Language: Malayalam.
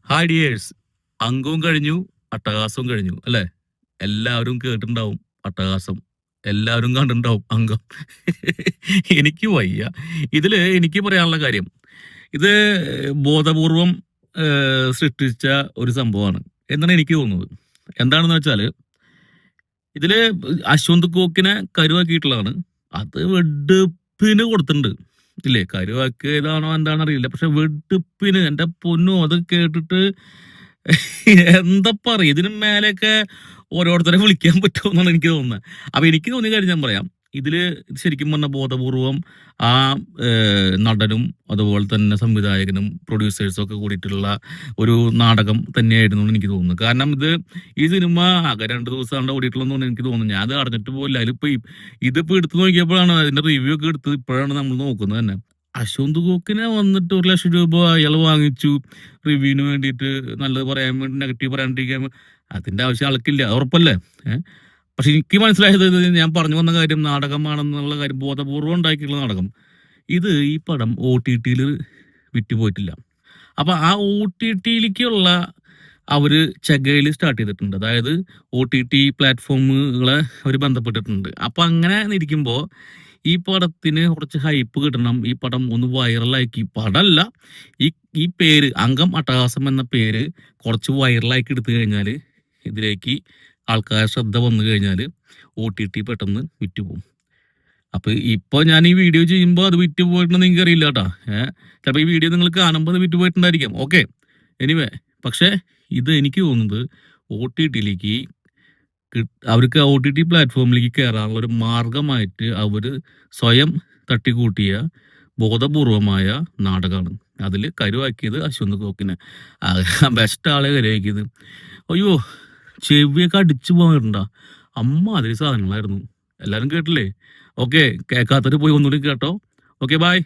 Hi dears. അങ്കവും കഴിഞ്ഞു, അട്ടഹാസവും കഴിഞ്ഞു അല്ലേ? എല്ലാവരും കേട്ടിട്ടുണ്ടാവും അട്ടഹാസം. എല്ലാവരും കണ്ടിട്ടുണ്ടാവും അങ്കം. എനിക്ക് വയ്യ. എനിക്ക് പറയാനുള്ള കാര്യം, ഇത് ബോധപൂർവം സൃഷ്ടിച്ച ഒരു സംഭവമാണ് എന്നാണ് എനിക്ക് തോന്നുന്നത്. എന്താണെന്ന് വെച്ചാല്, ഇതില് അശ്വന്ത് കോക്കിനെ കരുവാക്കിയിട്ടുള്ളതാണ്. അത് വെടുപ്പിന് കൊടുത്തിട്ടുണ്ട്. ഇല്ലേ? കരുവാക്കിയതാണോ എന്താണെന്ന് അറിയില്ല. പക്ഷെ വെടുപ്പിന് എന്റെ പൊന്നോ, അത് കേട്ടിട്ട് എന്താ പറയാ, ഇതിന് മേലെയൊക്കെ ഓരോരുത്തരെ വിളിക്കാൻ പറ്റുമെന്നാണ് എനിക്ക് തോന്നുന്നത്. അപ്പൊ എനിക്ക് തോന്നിയ കാര്യം ഞാൻ പറയാം. ഇതില് ശരിക്കും പറഞ്ഞ ബോധപൂർവം ആ നടനും അതുപോലെ തന്നെ സംവിധായകനും പ്രൊഡ്യൂസേഴ്സും ഒക്കെ കൂടിയിട്ടുള്ള ഒരു നാടകം തന്നെയായിരുന്നു എന്ന് എനിക്ക് തോന്നുന്നു. കാരണം ഈ സിനിമ ആകെ 2 ദിവസം ഓടിയിട്ടുള്ളൂ എനിക്ക് തോന്നുന്നു. ഞാൻ അത് അറിഞ്ഞിട്ട് പോലില്ല. ഇതിപ്പോ എടുത്തു നോക്കിയപ്പോഴാണ് അതിന്റെ റിവ്യൂ ഒക്കെ എടുത്ത് ഇപ്പോഴാണ് നമ്മൾ നോക്കുന്നത് തന്നെ. അശ്വന്ത് കോക്കിനെ വന്നിട്ട് 1,00,000 രൂപ അയാൾ വാങ്ങിച്ചു റിവ്യൂവിന് വേണ്ടിയിട്ട്, നല്ലത് പറയാൻ വേണ്ടി, നെഗറ്റീവ് പറയാണ്ടിരിക്കാൻ. അതിന്റെ ആവശ്യം ആൾക്കില്ല, ഉറപ്പല്ലേ? പക്ഷെ എനിക്ക് മനസ്സിലായത്, ഞാൻ പറഞ്ഞു വന്ന കാര്യം നാടകമാണെന്നുള്ള കാര്യം, ബോധപൂർവം ഉണ്ടാക്കിയിട്ടുള്ള നാടകം. ഈ പടം OTT വിറ്റുപോയിട്ടില്ല. അപ്പൊ ആ OTT അവര് ചെഗയിൽ സ്റ്റാർട്ട് ചെയ്തിട്ടുണ്ട്. അതായത് OTT പ്ലാറ്റ്ഫോമുകളെ അവർ ബന്ധപ്പെട്ടിട്ടുണ്ട്. അപ്പൊ അങ്ങനെ ഇരിക്കുമ്പോ ഈ പടത്തിന് കുറച്ച് ഹൈപ്പ് കിട്ടണം, ഈ പടം ഒന്ന് വൈറലാക്കി, പടമല്ല, ഈ പേര് അങ്കം അട്ടഹാസം എന്ന പേര് കുറച്ച് വൈറലാക്കി എടുത്തു കഴിഞ്ഞാൽ, ഇതിലേക്ക് ആൾക്കാർ ശ്രദ്ധ വന്നു കഴിഞ്ഞാൽ OTT പെട്ടെന്ന് വിറ്റുപോകും. അപ്പൊ ഇപ്പൊ ഞാൻ ഈ വീഡിയോ ചെയ്യുമ്പോൾ അത് വിറ്റുപോയിട്ടുണ്ടെന്ന് നിങ്ങൾക്ക് അറിയില്ല കേട്ടാ. ചിലപ്പോൾ ഈ വീഡിയോ നിങ്ങൾ കാണുമ്പോൾ അത് വിറ്റുപോയിട്ടുണ്ടായിരിക്കാം. ഓക്കെ, എനിവേ, പക്ഷെ എനിക്ക് തോന്നുന്നത് OTT അവർക്ക് OTT പ്ലാറ്റ്ഫോമിലേക്ക് കയറാനുള്ള ഒരു മാർഗമായിട്ട് അവർ സ്വയം തട്ടിക്കൂട്ടിയ ബോധപൂർവമായ നാടകമാണ്. അതിൽ കരുവാക്കിയത് അശ്വന്ത് കോക്കിനെ, ബെസ്റ്റ് ആളെ കരുവാക്കിയത്. അയ്യോ, ചെവിയൊക്കെ അടിച്ചു പോയിട്ടുണ്ടാ, അതിൽ സാധനങ്ങളായിരുന്നു. എല്ലാവരും കേട്ടില്ലേ? ഓക്കെ, കേൾക്കാത്തവർ പോയി ഒന്നുകൂടി കേട്ടോ. Okay, by.